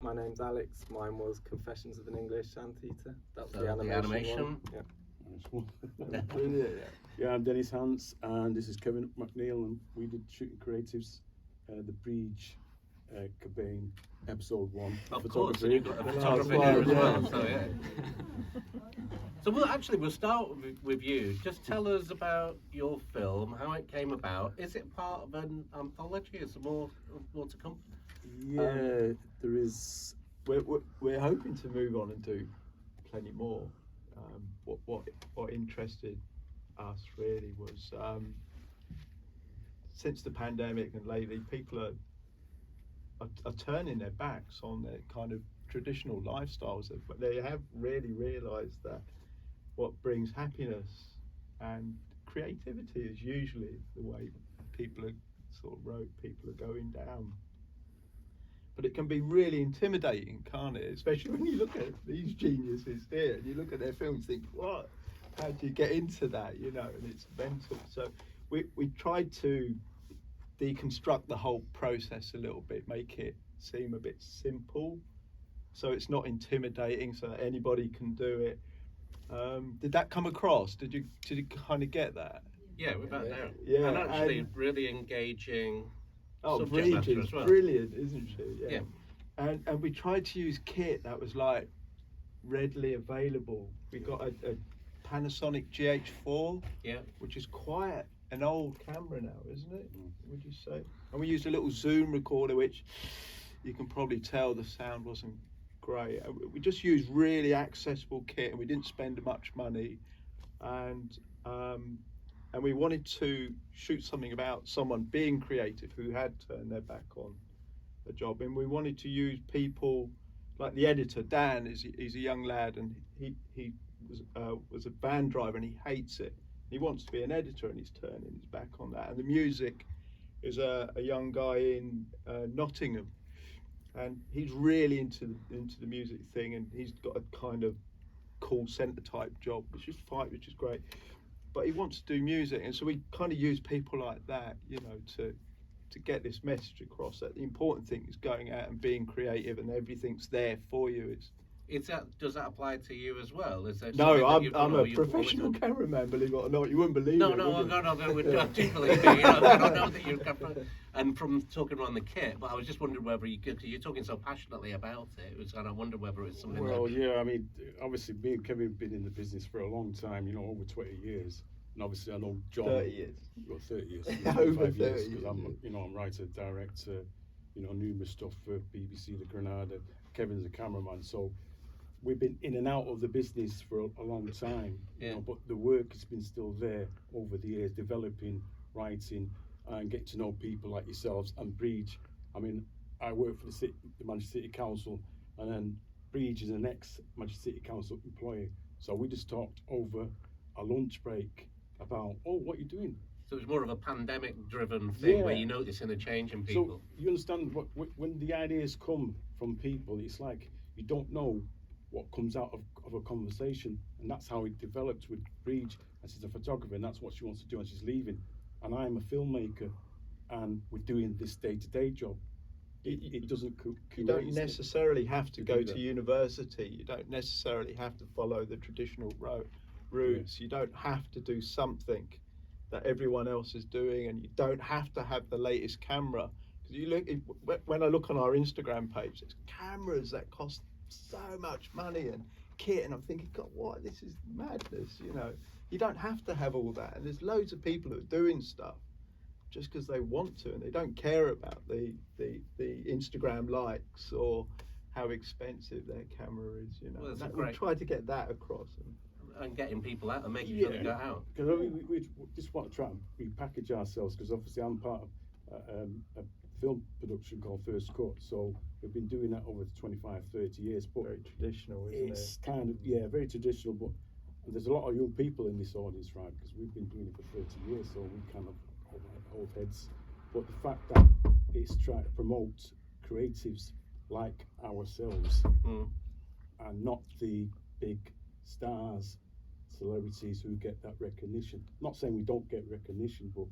my name's Alex. Mine was Confessions of an English Anteater. That's So the animation. one. Yeah. Nice one. Brilliant. Yeah, I'm Dennis Hans, and this is Kevin McNeil, and we did Shooting Creatives, the Breach Cabane, episode 1. Of course, and you've got a photographer here as well. So yeah. So we'll start with you. Just tell us about your film, how it came about. Is it part of an anthology? Is there more to come? Yeah, there is. We're hoping to move on and do plenty more. What interested us really was since the pandemic and lately, people are turning their backs on their kind of traditional lifestyles. But they have really realised that what brings happiness and creativity is usually the way people are going down. But it can be really intimidating, can't it? Especially when you look at these geniuses here and you look at their films, think, what? How do you get into that? You know, and it's mental. So we tried to deconstruct the whole process a little bit, make it seem a bit simple, so it's not intimidating, so that anybody can do it. Did that come across? Did you kind of get that? Yeah, without doubt. Yeah, and actually really engaging. Oh, Subject Breach matter is as well. brilliant, isn't she? Yeah. And we tried to use kit that was like readily available. We got a Panasonic GH4, which is quite an old camera now, isn't it? Would you say? And we used a little Zoom recorder, which you can probably tell the sound wasn't great. We just used really accessible kit, and we didn't spend much money, and we wanted to shoot something about someone being creative who had turned their back on a job, and we wanted to use people like the editor Dan. He's a young lad, and he was a van driver, and he hates it. He wants to be an editor, and he's turning his back on that. And the music is a young guy in Nottingham, and he's really into the music thing, and he's got a kind of call centre type job, which is great. But he wants to do music, and so we kind of use people like that, you know, to get this message across that the important thing is going out and being creative, and everything's there for you. Does that apply to you as well? Is there no, I'm a professional cameraman, believe it or not. You wouldn't believe it. No, I do believe it. You know, I don't know that you're and from talking around the kit, but I was just wondering whether you're talking so passionately about it. It was, and I wonder whether it's something. Well, yeah, I mean, obviously, me and Kevin have been in the business for a long time. You know, over 20 years, and obviously, I know John. 30 years. Well, 30 years. Over 30 years, 30 because I'm writer, director. You know, numerous stuff for BBC, The Granada. Kevin's a cameraman, so we've been in and out of the business for a long time, you know, but the work has been still there over the years, developing, writing, and getting to know people like yourselves and Breach. I mean, I work for the Manchester City Council, and then Breach is an ex-Manchester City Council employee. So we just talked over a lunch break about, what you're doing. So it's more of a pandemic-driven thing where you're noticing a change in people. So you understand, when the ideas come from people, it's like you don't know what comes out of a conversation, and that's how it developed with Breach. And she's a photographer, and that's what she wants to do, and she's leaving. And I'm a filmmaker, and we're doing this day-to-day job. It doesn't. You don't necessarily have to go to university. You don't necessarily have to follow the traditional routes. You don't have to do something that everyone else is doing, and you don't have to have the latest camera. Because when I look on our Instagram page, there's cameras that cost so much money and kit, and I'm thinking, God, what? This is madness, you know. You don't have to have all that, and there's loads of people who are doing stuff just because they want to, and they don't care about the Instagram likes or how expensive their camera is, you know. Well, we try to get that across. And getting people out and making sure they go out. Because we just want to try and repackage ourselves, because obviously I'm part of a film production called First Cut, so we've been doing that over 25, 30 years. But very traditional, isn't it? It's kind of, very traditional, but there's a lot of young people in this audience, right? Because we've been doing it for 30 years, so we kind of old heads. But the fact that it's trying to promote creatives like ourselves and not the big stars, celebrities who get that recognition. Not saying we don't get recognition, but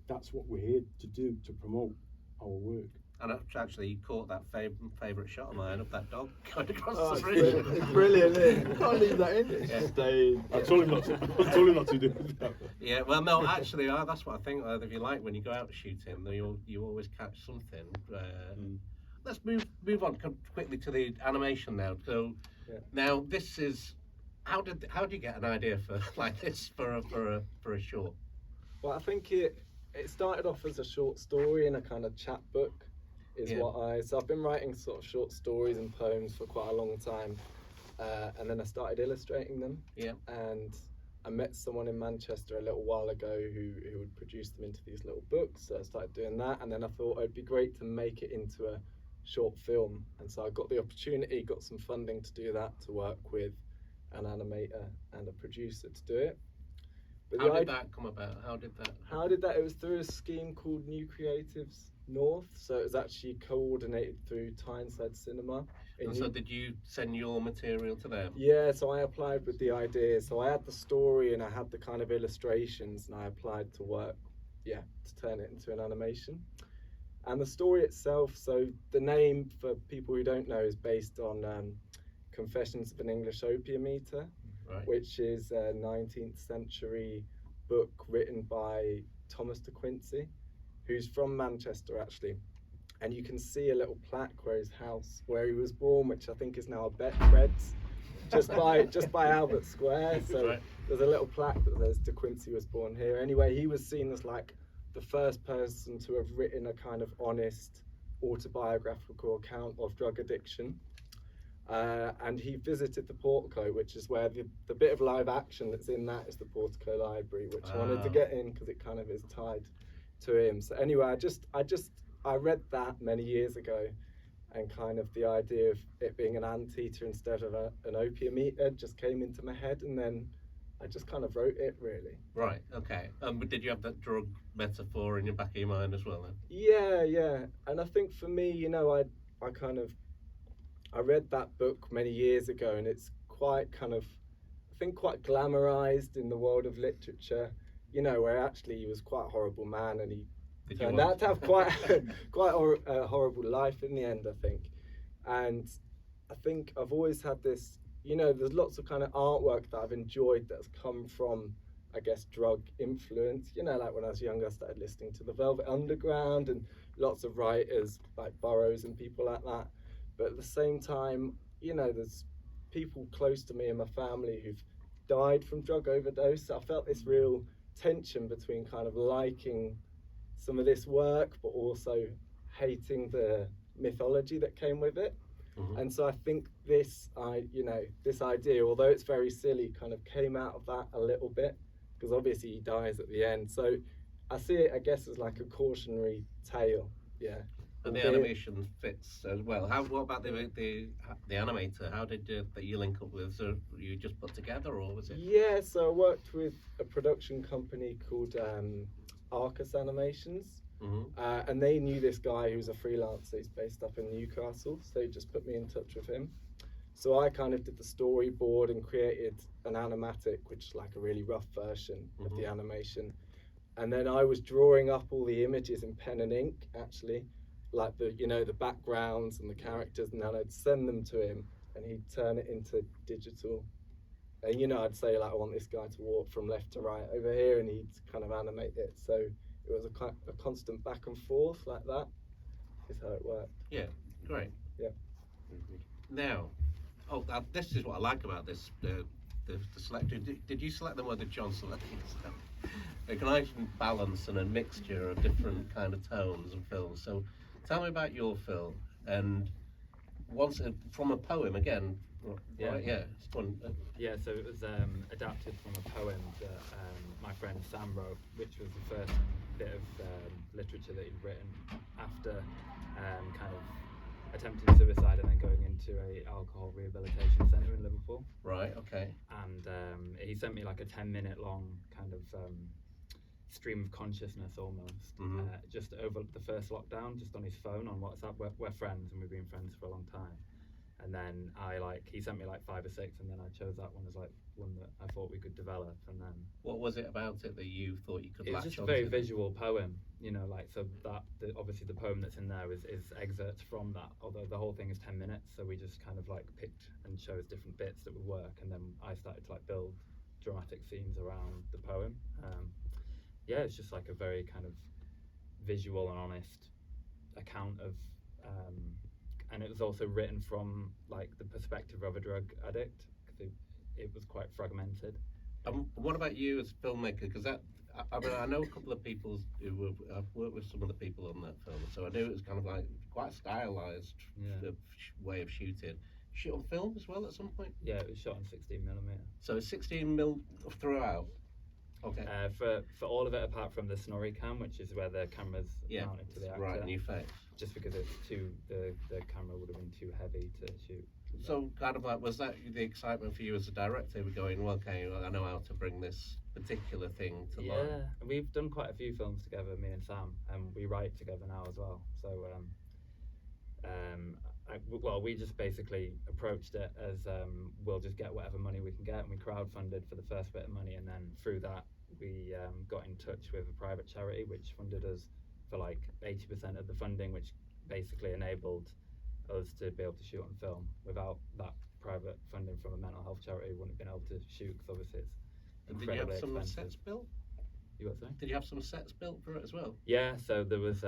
that's what we're here to do, to promote our work. And actually, you caught that favourite shot of mine of that dog going across Oh, the bridge. it's brilliant, isn't it? Can't leave that in. It's staying. I told him not to. I told him not to do that. Yeah, well, no, actually, that's what I think. If you like, when you go out shooting, you always catch something. Let's move on quickly to the animation now. So, now this is how do you get an idea for like this for a short? Well, I think it started off as a short story in a kind of chapbook. So I've been writing sort of short stories and poems for quite a long time, and then I started illustrating them. Yeah. And I met someone in Manchester a little while ago who would produce them into these little books. So I started doing that, and then I thought it'd be great to make it into a short film. And so I got the opportunity, got some funding to do that, to work with an animator and a producer to do it. But how did that come about? How did that? It was through a scheme called New Creatives North. So it was actually coordinated through Tyneside Cinema. And so did you send your material to them? Yeah, so I applied with the idea. So I had the story and I had the kind of illustrations, and I applied to work, to turn it into an animation. And the story itself, so the name, for people who don't know, is based on Confessions of an English Opium Eater, which is a 19th century book written by Thomas de Quincey, who's from Manchester actually. And you can see a little plaque where he was born, which I think is now a Betfred's, just by Albert Square. So there's a little plaque that says De Quincey was born here. Anyway, he was seen as like the first person to have written a kind of honest autobiographical account of drug addiction. And he visited the Portico, which is where the bit of live action that's in that is the Portico Library, which I wanted to get in because it kind of is tied to him. So anyway, I read that many years ago, and kind of the idea of it being an anteater instead of an opium eater just came into my head, and then I just kind of wrote it, really. Right, okay. But did you have that drug metaphor in your back of your mind as well then? Yeah. And I think for me, I read that book many years ago, and it's quite kind of, I think, quite glamorized in the world of literature, where actually he was quite a horrible man, and he turned out to have quite a horrible life in the end, I think. And I think I've always had this, there's lots of kind of artwork that I've enjoyed that's come from, I guess, drug influence. Like when I was younger, I started listening to the Velvet Underground and lots of writers like Burroughs and people like that. But at the same time, there's people close to me and my family who've died from drug overdose. So I felt this real tension between kind of liking some of this work, but also hating the mythology that came with it. Mm-hmm. And so I think this idea, although it's very silly, kind of came out of that a little bit, because obviously he dies at the end. So I see it, I guess, as like a cautionary tale. Yeah. And the animation fits as well. What about the animator? How did you link up with? So you just put together, or was it? Yeah, so I worked with a production company called Arcus Animations, mm-hmm. And they knew this guy who's a freelancer. He's based up in Newcastle, so he just put me in touch with him. So I kind of did the storyboard and created an animatic, which is like a really rough version mm-hmm. of the animation. And then I was drawing up all the images in pen and ink, actually, like the backgrounds and the characters, and then I'd send them to him, and he'd turn it into digital. And I'd say, like, I want this guy to walk from left to right over here, and he'd kind of animate it. So it was a constant back and forth like that. Is how it worked. Yeah, great. Yeah. Now, this is what I like about this. The selection. Did you select them, or did John select them? A nice balance and a mixture of different kind of tones and films. So, tell me about your film, and once from a poem again. Yeah, right, yeah, it's fun. Yeah, so it was adapted from a poem that my friend Sam wrote, which was the first bit of literature that he'd written after kind of attempting suicide and then going into a alcohol rehabilitation centre in Liverpool. Right, okay. And he sent me like a 10-minute long kind of stream of consciousness almost, mm-hmm. Just over the first lockdown, just on his phone on WhatsApp. We're friends, and we've been friends for a long time. And then he sent me like 5 or 6, and then I chose that one as like one that I thought we could develop. And then what was it about it that you thought you could it was latch just a onto very then? visual poem, you know, like, so that obviously the poem that's in there is excerpts from that, although the whole thing is 10 minutes, so we just kind of like picked and chose different bits that would work, and then I started to like build dramatic scenes around the poem. Yeah, it's just like a very kind of visual and honest account of and it was also written from like the perspective of a drug addict, because it was quite fragmented. What about you as a filmmaker? Because I mean, I know a couple of people I've worked with some of the people on that film, so I knew it was kind of like quite a stylized way of shooting. Shoot on film as well at some point? Yeah, it was shot on 16mm. So it's 16mm throughout? Okay. For all of it, apart from the snorri cam, which is where the camera's mounted to the actor. Right, new face. Just because it's the camera would have been too heavy to shoot. So kind of like, was that the excitement for you as a director? We're going, well, okay, I know how to bring this particular thing to life. Yeah, we've done quite a few films together, me and Sam, and we write together now as well. So, well, we just basically approached it as we'll just get whatever money we can get, and we crowdfunded for the first bit of money, and then through that we got in touch with a private charity which funded us for like 80% of the funding, which basically enabled us to be able to shoot on film. Without that private funding from a mental health charity, we wouldn't have been able to shoot, because obviously it's incredibly Did you have some expensive. sets built? You what, sorry? Did you have some sets built for it as well? Yeah, so there was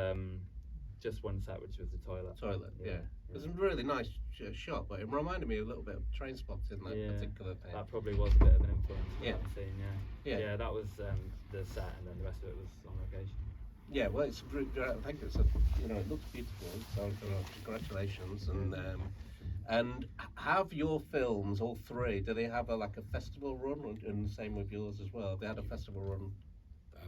just one set, which was the toilet. Yeah. It was a really nice shot, but it reminded me a little bit of Train Spotting, that particular thing. That probably was a bit of an influence for Yeah. that scene, yeah, that was the set, and then the rest of it was on location. Yeah, well, it's I think it's it looks beautiful. So congratulations, and have your films, all three, do they have a festival run, and the same with yours as well? They had a festival run. I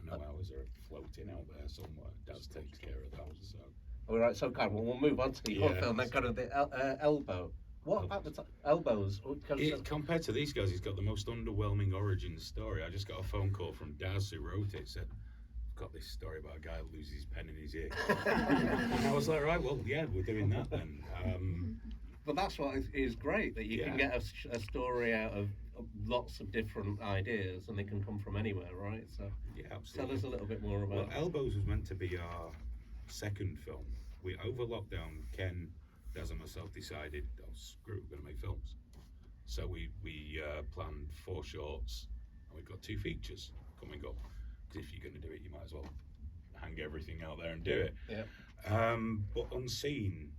know ours are floating out there somewhere. Daz takes care of that. So. All right, so kind of, we'll move on to your film. Then kind of the Elbow. What about the Elbows? Compared to these guys, he's got the most underwhelming origin story. I just got a phone call from Daz, who wrote it. Said, "I've got this story about a guy who loses his pen in his ear." And I was like, "Right, well, yeah, we're doing that then." But that's what is great, that you can get a story out of lots of different ideas, and they can come from anywhere, right? So absolutely. Tell us a little bit more about. Well, Elbows was meant to be our second film. We over lockdown, Ken, Daz, and myself decided, oh screw, we're going to make films. So we planned 4 shorts, and we've got 2 features coming up. Because if you're going to do it, you might as well hang everything out there and do it. Yeah. But Unseen,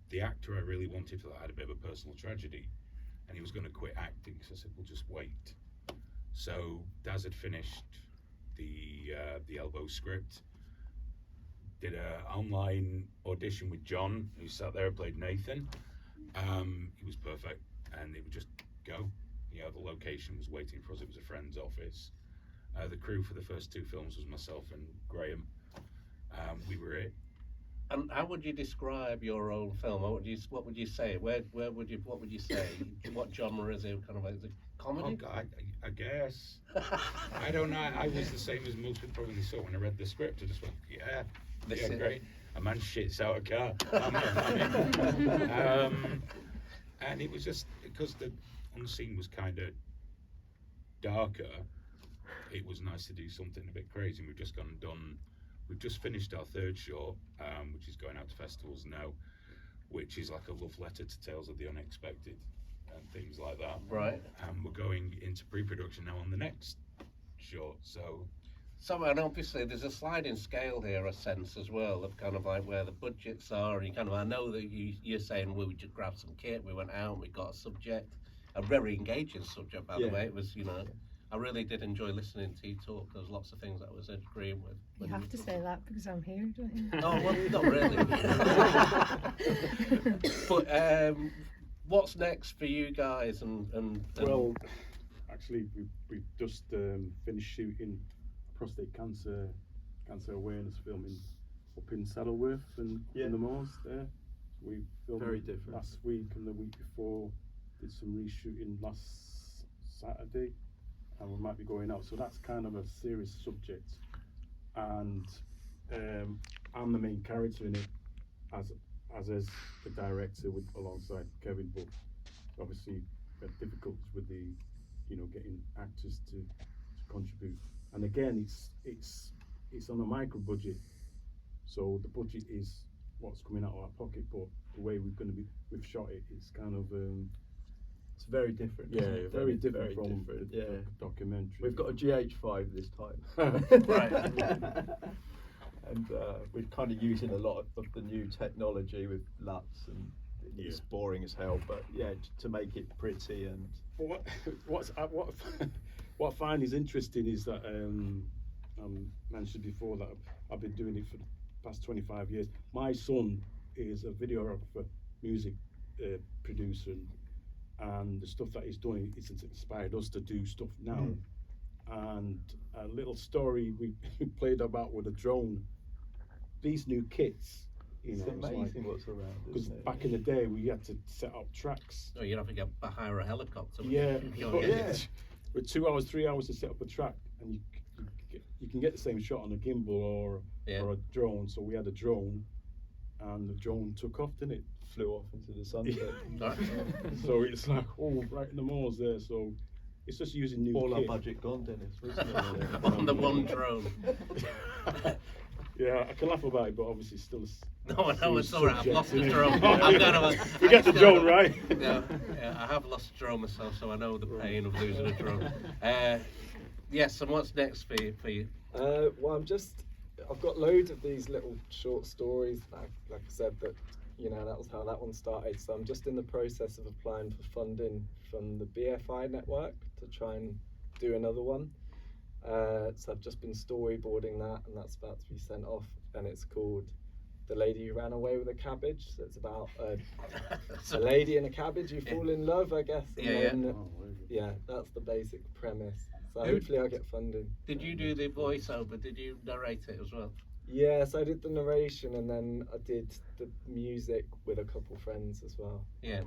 the actor I really wanted for that had a bit of a personal tragedy, and he was going to quit acting, so I said, we'll just wait. So Daz had finished the Elbow script, did an online audition with John, who sat there and played Nathan. He was perfect, and it would just go. The location was waiting for us. It was a friend's office. The crew for the first 2 films was myself and Graham. We were it. And how would you describe your own film? What would you say? What would you say? What genre is it? Kind of like, is it comedy? Oh God, I guess. I don't know. I was the same as most people probably saw when I read the script. I just went, yeah, great. A man shits out a car. And it was just because the Unseen was kind of darker. It was nice to do something a bit crazy. And we've just finished our 3rd short, which is going out to festivals now, which is like a love letter to tales of the unexpected and things like that. Right. And we're going into pre-production now on the next short. So, and obviously there's a sliding scale here, a sense as well of kind of like where the budgets are, and I know that you're saying, well, we just grabbed some kit, we went out and we got a subject, a very engaging subject, by the way. It was, I really did enjoy listening to you talk. There was lots of things that I was agreeing with. You have to say that because I'm here, don't you? Oh, well, not really. But what's next for you guys? And well, actually, we've just finished shooting a prostate cancer awareness film up in Saddleworth and in the Moors there. We filmed Very different. last week and the week before. Did some reshooting last Saturday. And we might be going out, so that's kind of a serious subject, and I'm the main character in it as as the director alongside Kevin, but obviously we had difficulties with the, getting actors to contribute. And again, it's on a micro budget, so the budget is what's coming out of our pocket, but the way we've shot it, it's kind of It's very different. yeah, isn't it? very different from different, the documentary. We've got a GH5 this time. Right. And we're kind of using a lot of the new technology with LUTs, and it's boring as hell, but yeah, to make it pretty. And But what I find is interesting is that I mentioned before that I've been doing it for the past 25 years. My son is a videographer, music producer, and the stuff that he's doing is inspired us to do stuff now. And a little story we played about with a drone. These new kits, it's amazing what's around. Because Isn't it? back in the day we had to set up tracks. Oh, you'd have to hire a helicopter. Yeah, Go but get- with 2 hours, 3 hours to set up a track, and you can get the same shot on a gimbal or a drone. So we had a drone, and the drone took off, didn't it? Flew off into the sunset. So it's like, right in the moors there. So it's just using new All our kit. budget gone, Dennis, wasn't it? On the one drone. Yeah, I can laugh about it, but obviously still. No, it's all right. I've lost the Subject, drone. innit? I'm gonna Forget the drone, right? Yeah, I have lost a drone myself, so I know the pain of losing a drone. Yes, and what's next for you? Well, I've got loads of these little short stories. Like I said, that that was how that one started. So I'm just in the process of applying for funding from the BFI network to try and do another one. So I've just been storyboarding that, and that's about to be sent off. And it's called "The Lady Who Ran Away with a Cabbage." So it's about a lady and a cabbage who fall in love, I guess. And then, yeah, that's the basic premise. So hopefully I'll get funding. Did you do the voiceover? Did you narrate it as well? Yes, I did the narration, and then I did the music with a couple friends as well. Yeah,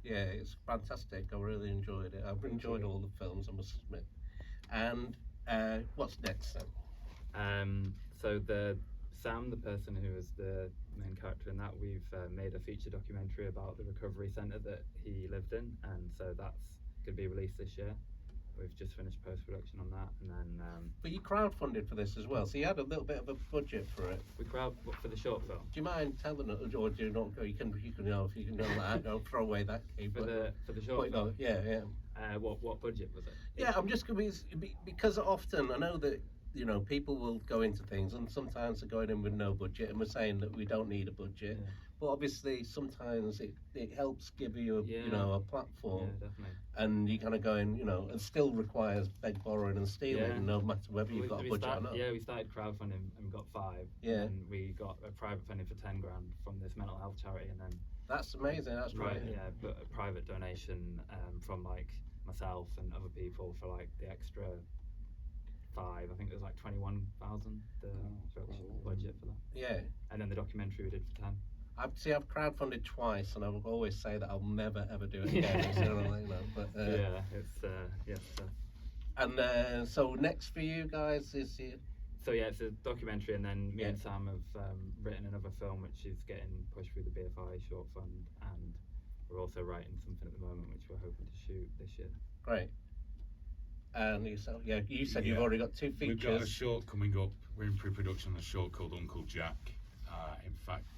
it's fantastic. I really enjoyed it. I've enjoyed all the films, I must admit. And what's next then? So Sam, the person who is the main character in that, we've made a feature documentary about the recovery centre that he lived in, and so that's going to be released this year. We've just finished post-production on that, and then But you crowdfunded for this as well, so you had a little bit of a budget for it. we for the short film. Do you mind telling us, or do you not? You can if you know that. Don't throw away that key. For the short film. Yeah. What budget was it? Yeah, I'm just going to because often I know that people will go into things, and sometimes they're going in with no budget, and we're saying that we don't need a budget. Yeah. But obviously, sometimes it helps give you a platform, Yeah, definitely. and you kind of go in, and still requires beg, borrowing, and stealing, Yeah. no matter whether you've got a budget or not. Yeah, we started crowdfunding and we got 5. Yeah. And we got a private funding for 10 grand from this mental health charity, and then That's amazing. That's great. but a private donation from like myself and other people for like the extra 5. I think it was like 21,000 the budget for that. Yeah. And then the documentary we did for 10. I've crowdfunded twice, and I will always say that I'll never ever do it again. But Yeah, it's yes. And so next for you guys is So yeah, it's a documentary, and then me Yeah. and Sam have written another film which is getting pushed through the BFI short fund, and we're also writing something at the moment which we're hoping to shoot this year. great. And you said you've already got 2 features. We've got a short coming up. We're in pre-production on a short called Uncle Jack. In fact,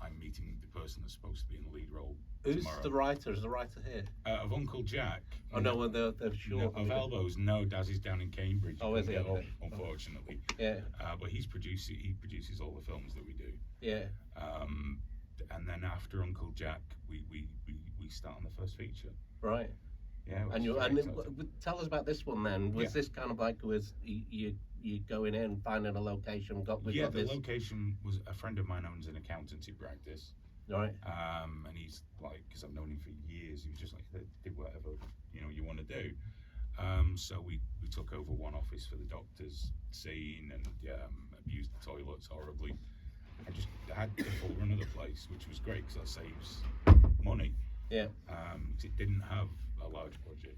I'm meeting the person that's supposed to be in the lead role Who's tomorrow. the writer? Is the writer here? Of Uncle Jack. Oh no, well, the short. Of Elbows, no. Daz is down in Cambridge. Oh, is he? Couldn't get Okay. up, unfortunately. Yeah, But he produces all the films that we do. yeah. And then after Uncle Jack, we start on the first feature. Right. Yeah. which And is you very and exciting. tell us about this one then. Was Yeah. this kind of like you going in, finding a location, got the this? location was a friend of mine owns an accountancy practice. Right. And he's like, because I've known him for years, he was just like, do whatever you want to do. So we took over one office for the doctor's scene and abused the toilets horribly. I had the full run of the place, which was great because that saves money. Yeah. Because it didn't have a large budget.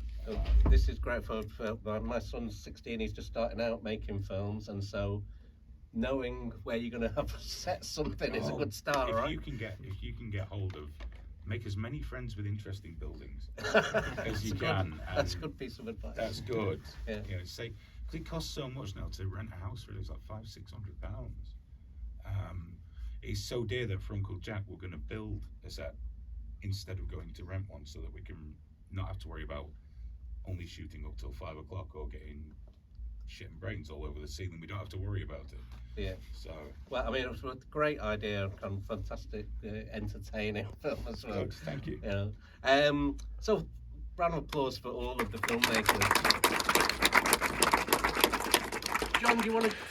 This is great for my son's 16. He's just starting out making films, and so knowing where you're going to have set something is a good start, if right? you can get hold of, make as many friends with interesting buildings as you That's can. good. That's a good piece of advice. That's good. Yeah. You know, say, because it costs so much now to rent a house. Really, it's like £500-600. It's so dear that for Uncle Jack, we're going to build a set instead of going to rent one, so that we can not have to worry about only shooting up till 5 o'clock or getting shit and brains all over the ceiling. We don't have to worry about it. Yeah. So. Well, I mean, it was a great idea and fantastic, entertaining film as well. Good, thank you. You know. So, round of applause for all of the filmmakers. John, do you want to